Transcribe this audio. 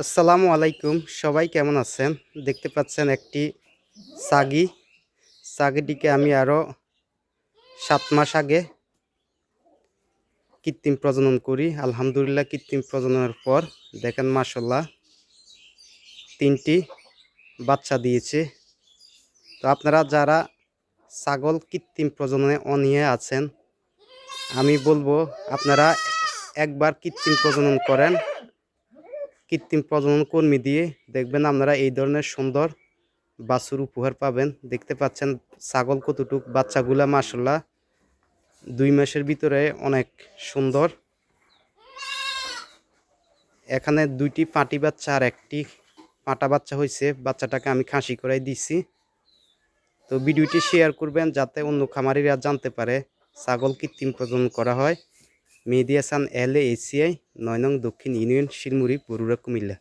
আসসালামু আলাইকুম, সবাই কেমন আছেন? দেখতে পাচ্ছেন একটি ছাগি। ছাগিটিকে আমি আরও 7 মাস আগে কৃত্রিম প্রজনন করি। আলহামদুলিল্লাহ, কৃত্রিম প্রজননের পর দেখেন মাশাআল্লাহ 3টি বাচ্চা দিয়েছে। তো আপনারা যারা ছাগল কৃত্রিম প্রজননে অনীহা আছেন, আমি বলবো আপনারা একবার কৃত্রিম প্রজনন করেন। কৃত্রিম প্রজনন কর্মী দিয়ে দেখবেন আপনারা এই ধরনের সুন্দর বাছুর উপহার পাবেন। দেখতে পাচ্ছেন ছাগল কতটুক, বাচ্চাগুলা মাশাআল্লাহ 2 মাসের ভিতরে অনেক সুন্দর। এখানে 2টি পাটি বাচ্চা আর একটি পাটা বাচ্চা হয়েছে। বাচ্চাটাকে আমি খাসি করাই দিছি। তো ভিডিওটি শেয়ার করবেন যাতে অন্য খামারিরা জানতে পারে ছাগল কৃত্রিম প্রজনন করা হয়। মেহেদী হাসান LA ACI 9 নং দক্ষিণ ইউনিয়ন, শিলমুড়ি, বরুড়া, কুমিল্লা।